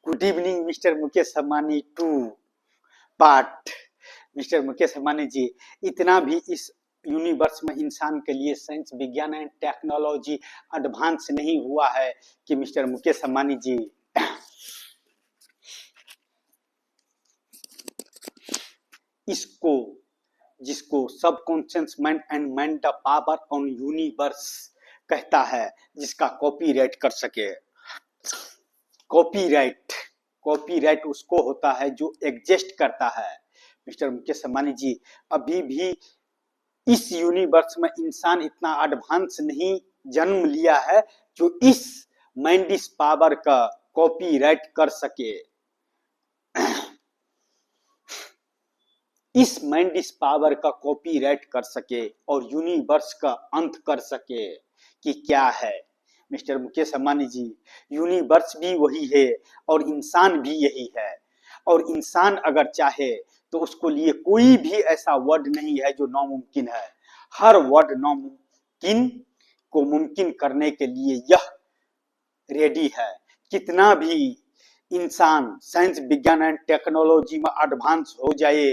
Good evening mister Mukesh Ambani टू पार्ट। Mister Mukesh Ambani ji, इतना भी इस यूनिवर्स में इंसान के लिए साइंस विज्ञान एंड टेक्नोलॉजी एडवांस नहीं हुआ है कि मिस्टर मुकेश अंबानी जी इसको जिसको subconscious mind and mind the power on universe कहता है, जिसका कॉपीराइट कर सके। कॉपीराइट कॉपीराइट उसको होता है जो एग्जिस्ट करता है। मिस्टर मुकेश अंबानी जी, अभी भी इस यूनिवर्स में इंसान इतना एडवांस नहीं जन्म लिया है जो इस माइंडिस पावर का कॉपीराइट कर सके, इस माइंडिस पावर का कॉपीराइट कर सके और यूनिवर्स का अंत कर सके। कि क्या है मिस्टर मुकेश अंबानी जी, यूनिवर्स भी वही है और इंसान भी यही है। और इंसान अगर चाहे तो उसको लिए कोई भी ऐसा वर्ड नहीं है जो नामुमकिन है। हर वर्ड नामुमकिन को मुमकिन करने के लिए यह रेडी है। कितना भी इंसान साइंस विज्ञान एंड टेक्नोलॉजी में एडवांस हो जाए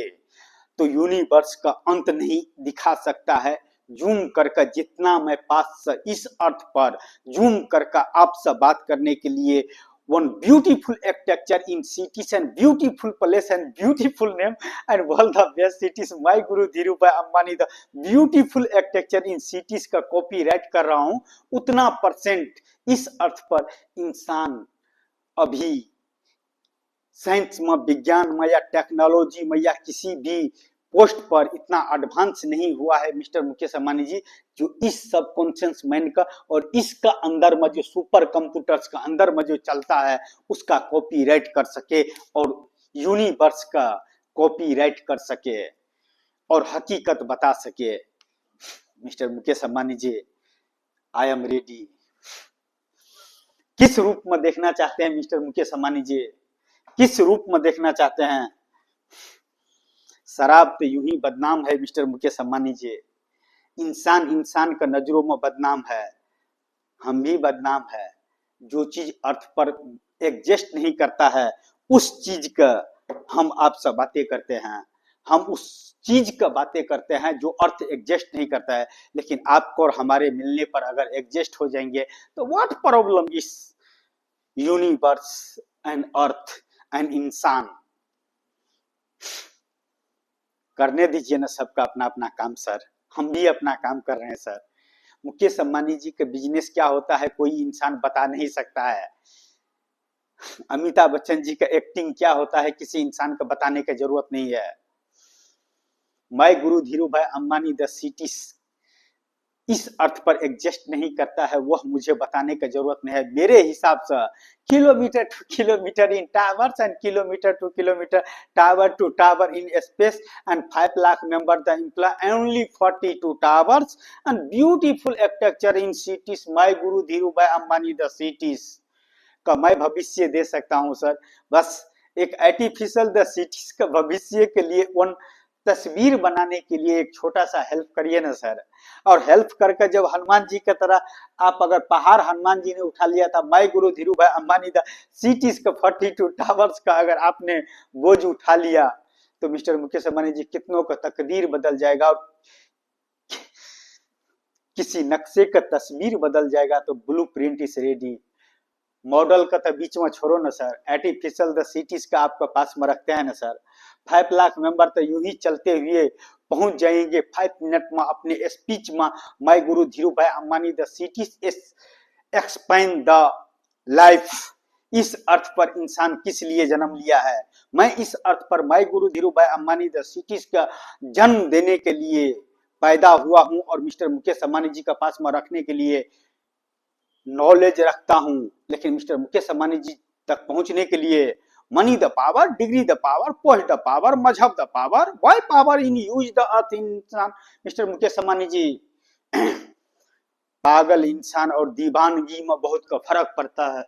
तो यूनिवर्स का अंत नहीं दिखा सकता है। जूम करके जितना मैं पास से इस अर्थ पर जूम करके आपसे बात करने के लिए one beautiful architecture in cities and beautiful place and beautiful name and all the best cities, my guru Dhirubhai Ambani the beautiful architecture in cities का कॉपीराइट कर रहा हूं, उतना परसेंट इस अर्थ पर इंसान अभी साइंस में, विज्ञान में या टेक्नोलॉजी में या किसी भी पोस्ट पर इतना एडवांस नहीं हुआ है मिस्टर मुकेश अंबानी जी, जो इस सबकॉन्शियस माइंड का और इसका अंदर में जो सुपर कंप्यूटर्स का अंदर में जो चलता है उसका कॉपीराइट कर सके और यूनिवर्स का कॉपीराइट कर सके और हकीकत बता सके। Mister Mukesh Ambani ji, I am ready. किस रूप में देखना चाहते हैं मिस्टर मुकेश अंबानी जी, किस रूप में देखना चाहते हैं? शराब तो यूं ही बदनाम है मिस्टर मुकेश अंबानी जी, इंसान इंसान का नजरों में बदनाम है, हम भी बदनाम है। जो चीज अर्थ पर एग्जिस्ट नहीं करता है उस चीज का हम आपसे बातें करते हैं, हम उस चीज का बातें करते हैं जो अर्थ एग्जिस्ट नहीं करता है। लेकिन आपको और हमारे मिलने पर अगर एग्जिस्ट हो जाएंगे तो व्हाट प्रॉब्लम इस यूनिवर्स एंड अर्थ एंड इंसान। करने दीजिए ना सबका अपना अपना काम सर, हम भी अपना काम कर रहे हैं सर। मुकेश अंबानी जी का बिजनेस क्या होता है कोई इंसान बता नहीं सकता है। अमिताभ बच्चन जी का एक्टिंग क्या होता है किसी इंसान को बताने की जरूरत नहीं है। My guru Dhirubhai Ambani the cities इस अर्थ पर एग्जिस्ट नहीं करता है, वह मुझे बताने की जरूरत नहीं है। मेरे हिसाब से kilometre to kilometre in towers and kilometre to kilometre tower to tower in space and 5 lakh member the employ only 42 towers and beautiful architecture in cities, my guru Dhirubhai Ambani the cities का मैं भविष्य दे सकता हूं सर। बस एक आर्टिफिशियल द सिटीज का भविष्य के लिए उन तस्वीर बनाने के लिए एक छोटा सा हेल्प करिए ना सर। और हेल्प करके जब हनुमान जी की तरह आप अगर पहाड़ हनुमान जी ने उठा लिया था, my guru Dhirubhai Ambani the cities का 42 टावर्स का अगर आपने बोझ उठा लिया तो मिस्टर मुकेश अंबानी जी कितनों का तकदीर बदल जाएगा और किसी नक्शे का तस्वीर बदल जाएगा। तो blue print is ready. Model का तो बीच में छोड़ो ना सर, आर्टिफिशियल द सिटीज का आपके पास में रखते हैं ना सर। 5 लाख मेंबर तो यूं ही चलते हुए पहुंच जाएंगे 5 मिनट में अपने स्पीच में। My guru Dhirubhai Ambani the cities expand the life. इस अर्थ पर इंसान किस लिए जन्म लिया है? मैं इस अर्थ पर my guru Dhirubhai Ambani the cities का जन्म देने के लिए पैदा हुआ हूं और मिस्टर मुकेश अंबानी जी का पास में रखने के लिए नॉलेज रखता हूं। लेकिन मिस्टर मुकेश अंबानी जी तक पहुंचने के लिए money the power, degree the power, post the power, मजहब the power, why power in use the earth इंसान। मिस्टर मुकेश अंबानी जी, पागल इंसान और दीवानगी में बहुत का फर्क पड़ता है।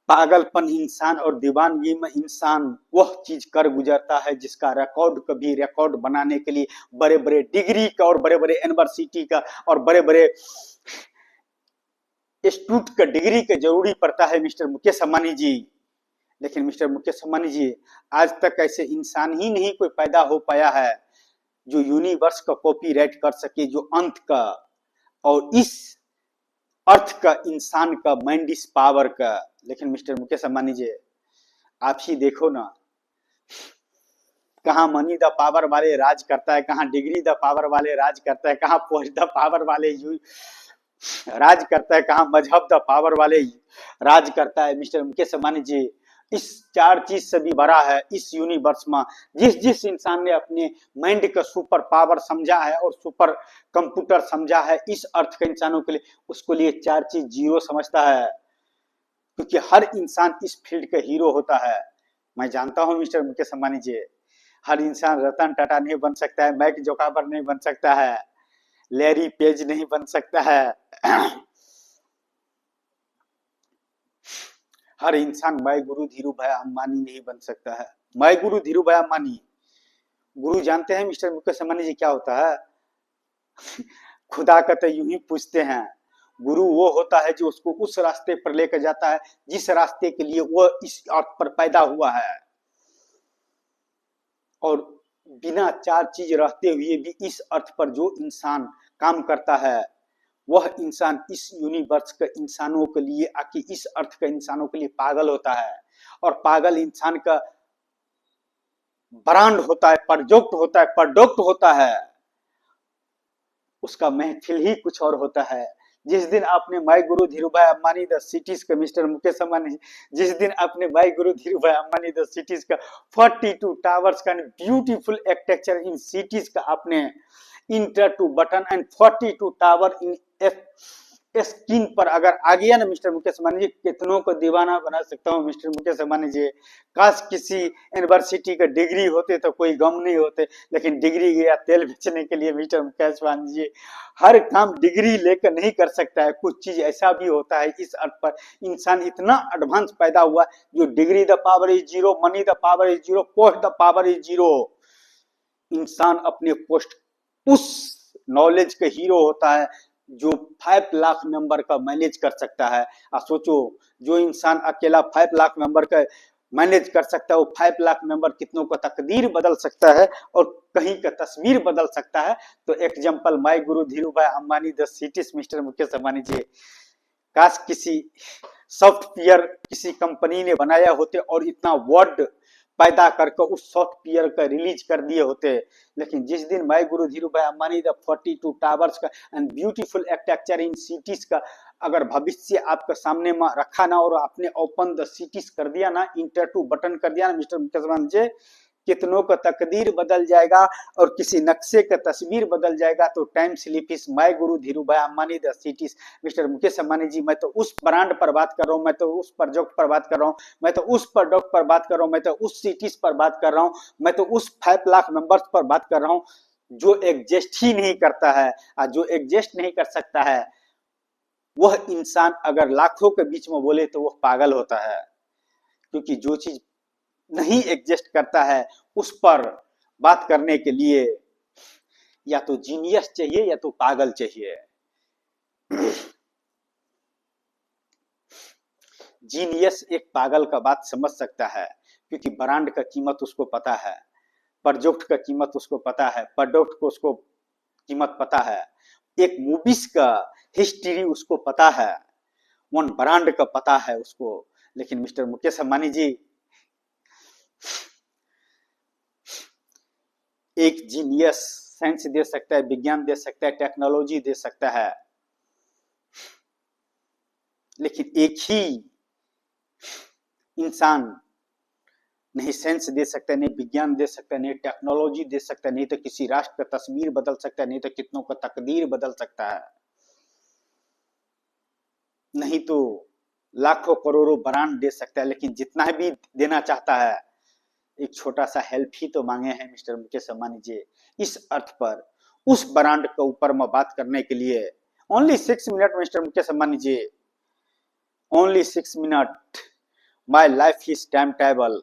पागलपन इंसान और दीवानगी में इंसान वह चीज कर गुजरता है जिसका रिकॉर्ड कभी रिकॉर्ड बनाने के लिए बड़े बड़े डिग्री का और बड़े बड़े यूनिवर्सिटी का और बड़े बड़े इंस्टीट्यूट का डिग्री का जरूरी पड़ता है मिस्टर मुकेश अंबानी जी। लेकिन मिस्टर मुकेश अंबानी जी, आज तक ऐसे इंसान ही नहीं कोई पैदा हो पाया है जो यूनिवर्स का कॉपीराइट कर सके, जो अंत का और इस अर्थ का, इंसान का, माइंड इस पावर का। लेकिन मिस्टर मुकेश अंबानी जी, आप ही देखो ना, कहाँ मनी द पावर वाले राज करता है, कहाँ डिग्री द पावर वाले राज करता है, कहाँ पोस्ट द पावर वाले राज करता है, कहाँ मजहब द पावर वाले राज करता है। मिस्टर मुकेश अंबानी जी, इस चार चीज से भी बड़ा है इस यूनिवर्स में। जिस जिस इंसान ने अपने माइंड का सुपर पावर समझा है और सुपर कंप्यूटर समझा है इस अर्थ के इंसानों के लिए, उसको लिए चार चीज जीरो समझता है, क्योंकि हर इंसान इस फील्ड का हीरो होता है। मैं जानता हूं मिस्टर मुकेश अंबानी जी, हर इंसान रतन टाटा नहीं बन सकता है, मैक जोकाबर नहीं बन सकता है, लैरी पेज नहीं बन सकता है। हर इंसान मैं गुरु धीरू भाई अंबानी नहीं बन सकता है। मैं गुरु धीरू भाई अंबानी, गुरु जानते हैं मिस्टर मुकेश अंबानी जी क्या होता है? खुदा का तो यूं ही पूछते हैं। गुरु वो होता है जो उसको उस रास्ते पर लेकर जाता है जिस रास्ते के लिए वो इस अर्थ पर पैदा हुआ है, और बिना चार चीज रहते हुए भी इस अर्थ पर जो इंसान काम करता है वह इंसान इस यूनिवर्स के इंसानों के लिए, आकि इस अर्थ के इंसानों के लिए पागल होता है। और पागल इंसान का ब्रांड होता है, प्रोडक्ट होता है, उसका महफिल ही कुछ और होता है। जिस दिन आपने माई Guru Dhirubhai Ambani the cities का, मिस्टर मुकेश अंबानी, जिस दिन आपने माई Guru Dhirubhai Ambani the cities का 42 टावर्स का ब्यूटीफुल आर्किटेक्चर इन सिटीज का आपने enter to button and 42 tower in screen पर अगर आ गया ना मिस्टर मुकेश अंबानी जी, कितनों को दीवाना बना सकता हूँ मिस्टर मुकेश अंबानी जी। काश किसी यूनिवर्सिटी का डिग्री होते तो कोई गम नहीं होते, लेकिन डिग्री गया तेल बेचने के लिए मिस्टर मुकेश अंबानी जी। हर काम डिग्री लेकर नहीं कर सकता है, कुछ चीज ऐसा भी होता है इस अर्थ पर इंसान इतना एडवांस पैदा हुआ जो degree the power is zero, money the power is zero, post the power is zero. इंसान अपने पोस्ट उस नॉलेज का हीरो होता है जो 5 लाख मेंबर का मैनेज कर सकता है। आप सोचो, जो इंसान अकेला 5 लाख मेंबर का मैनेज कर सकता है, वो 5 लाख मेंबर कितनों का तकदीर बदल सकता है और कहीं का तस्वीर बदल सकता है। तो example my Guru Dhirubhai Ambani the cities mister Mukesh Ambani ji. काश किसी सॉफ्टवेयर किसी कंपनी ने बनाया होते और इतना वर्ड पैदा करके उस सॉफ्टवेयर का रिलीज कर दिए होते। लेकिन जिस दिन माई Guru Dhirubhai Ambani the 42 towers का and beautiful architecture in cities का अगर भविष्य आपके सामने में रखा ना और आपने ओपन द सिटीज कर दिया ना, इंटर टू बटन कर दिया ना मिस्टर मुकेश अंबानी जी, कितनों का तकदीर बदल जाएगा और किसी नक्शे का तस्वीर बदल जाएगा। तो टाइम स्लिप इस माई Guru Dhirubhai Ambani the cities mister Mukesh Ambani ji. मैं तो उस ब्रांड पर बात कर रहा हूँ, मैं तो उस प्रोजेक्ट पर बात कर रहा हूँ, मैं तो उस प्रोडक्ट पर बात कर रहा हूँ, मैं तो उस सिटीज पर बात कर रहा हूँ, मैं तो उस 5 लाख मेंबर्स पर बात कर रहा हूँ जो एग्जिस्ट ही नहीं करता है। जो एग्जिस्ट नहीं कर सकता है वह इंसान अगर लाखों के बीच में बोले तो वह पागल होता है, क्योंकि जो चीज नहीं एग्जिस्ट करता है उस पर बात करने के लिए या तो जीनियस चाहिए या तो पागल चाहिए। जीनियस एक पागल का बात समझ सकता है, क्योंकि ब्रांड का कीमत उसको पता है, प्रोडक्ट का कीमत उसको पता है, प्रोडक्ट को उसको कीमत पता है, एक मूवीज का हिस्ट्री उसको पता है, वन ब्रांड का पता है उसको। लेकिन मिस्टर मुकेश अंबानी जी, एक जीनियस साइंस दे सकता है, विज्ञान दे सकता है, टेक्नोलॉजी दे सकता है, लेकिन एक ही इंसान नहीं साइंस दे सकता, नहीं विज्ञान दे सकता, नहीं टेक्नोलॉजी दे सकता, नहीं तो किसी राष्ट्र का तस्वीर बदल सकता है, नहीं तो कितनों का तकदीर बदल सकता है, नहीं तो लाखों करोड़ों ब्रांड दे सकता है। लेकिन जितना भी देना चाहता है एक छोटा सा हेल्प ही तो मांगे हैं मिस्टर मुकेश अंबानी जी। इस अर्थ पर उस ब्रांड के ऊपर में बात करने के लिए only 6 minute mister Mukesh Ambani ji, only 6 minute. My life is timetable.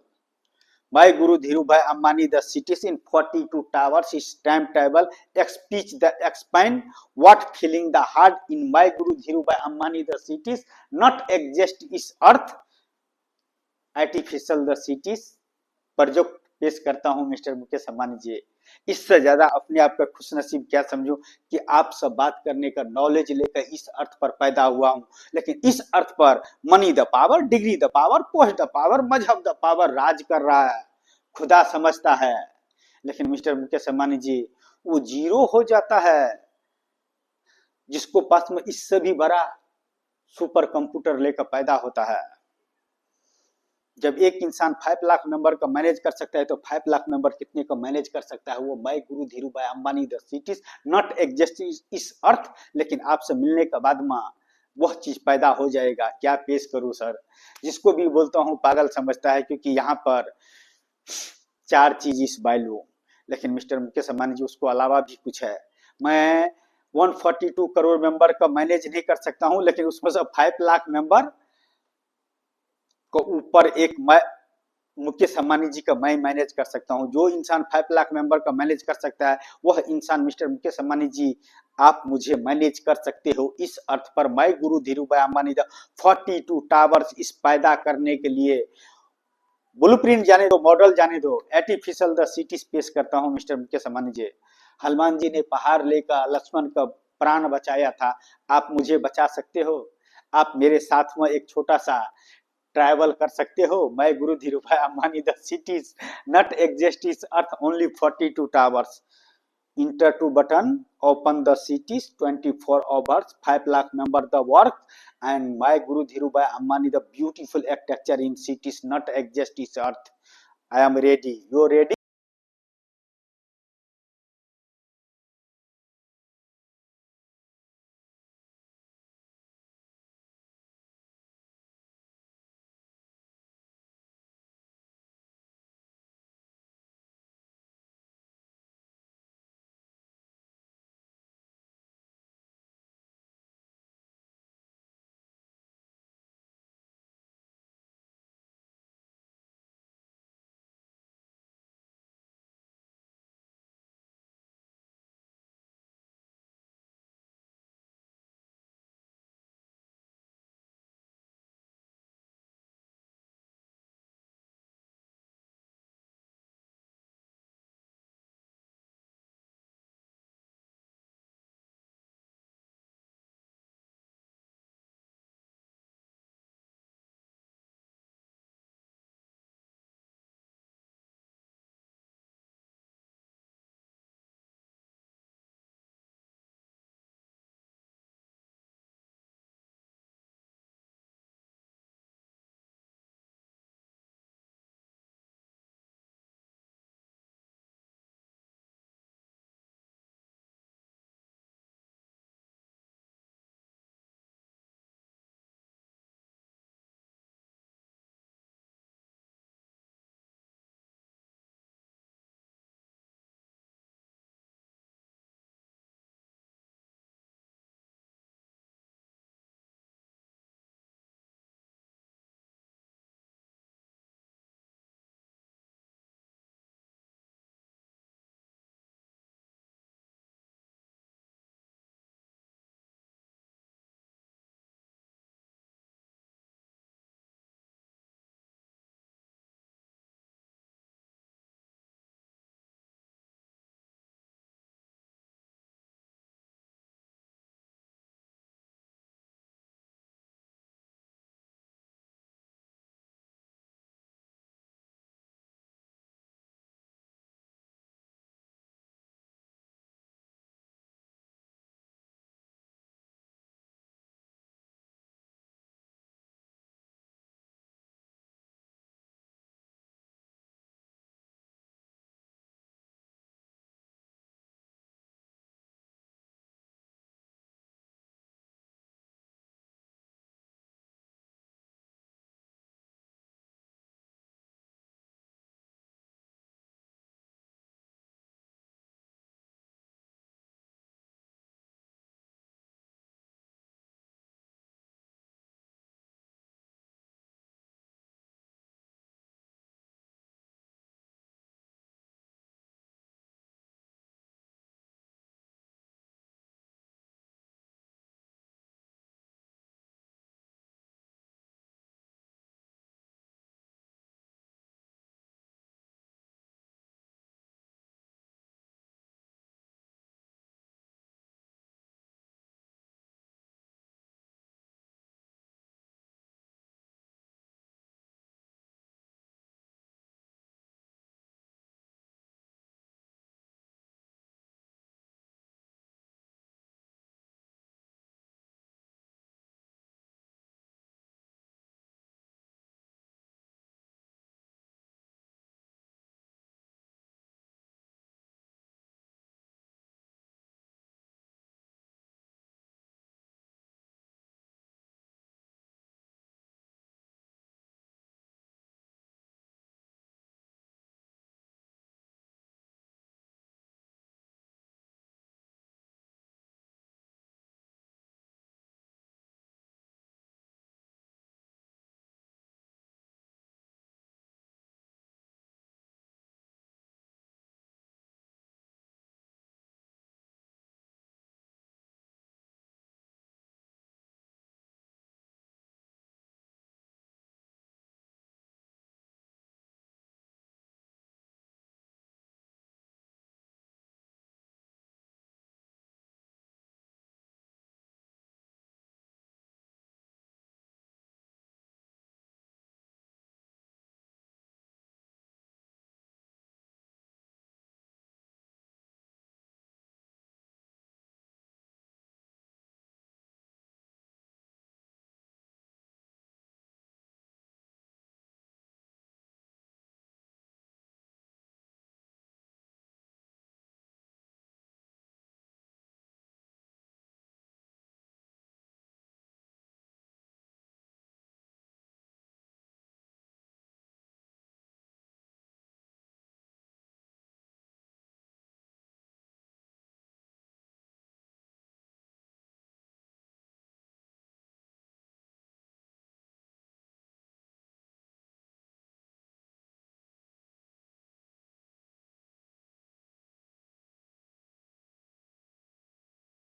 My Guru Dhirubhai Ambani, the cities in 42 towers is timetable. Speech the expand what filling the heart in my Guru Dhirubhai Ambani, the cities not exist is earth. Artificial the cities पर जो पेश करता हूं mister Mukesh Ambani जी, इससे ज्यादा अपने आप का खुशनसीब क्या समझूं कि आप सब बात करने का नॉलेज लेकर इस अर्थ पर पैदा हुआ हूं। लेकिन इस अर्थ पर money the power, degree the power, post the power, मजहब द पावर राज कर रहा है, खुदा समझता है। लेकिन मिस्टर मुकेश अंबानी जी, वो जीरो हो जाता है जिसको पास में इससे भी बड़ा सुपर कंप्यूटर लेकर पैदा होता है। जब एक इंसान 5 लाख मेंबर का मैनेज कर सकता है तो 5 लाख मेंबर कितने का मैनेज कर सकता है? वो my guru Dhirubhai Ambani the cities not exist is अर्थ। लेकिन आपसे मिलने के बाद में वह चीज पैदा हो जाएगा। क्या पेश करूं सर, जिसको भी बोलता हूं पागल समझता है, क्योंकि यहाँ पर 4 चीज इस वैल्यू। लेकिन मिस्टर मुकेश अंबानी जी, उसको अलावा भी कुछ है। मैं 142 करोड़ मेंबर का मैनेज नहीं कर सकता हूं, लेकिन उसमें से 5 लाख मेंबर को ऊपर एक मैं मुकेश अंबानी जी का मैं मैनेज कर सकता हूं। जो इंसान 5 लाख मेंबर का मैनेज कर सकता है, वह इंसान मिस्टर मुकेश अंबानी जी आप मुझे मैनेज कर सकते हो। इस अर्थ पर मैं गुरु धीरूभाई अंबानी द 42 टावर्स इस पैदा करने के लिए ब्लूप्रिंट जाने दो, मॉडल जाने दो, आर्टिफिशियल द सिटीज पेश करता हूं मिस्टर मुकेश अंबानी जी। हनुमान जी ने पहाड़ लेकर लक्ष्मण का प्राण बचाया था, आप मुझे बचा सकते हो? आप मेरे साथ में एक छोटा सा ट्रैवल कर सकते हो? मैं Guru Dhirubhai Ambani the cities not exist is earth only 42 towers. Enter to button open the cities 24 hours 5 lakh member the work and my Guru Dhirubhai Ambani the beautiful architecture in cities not exist is earth. I am ready. You ready?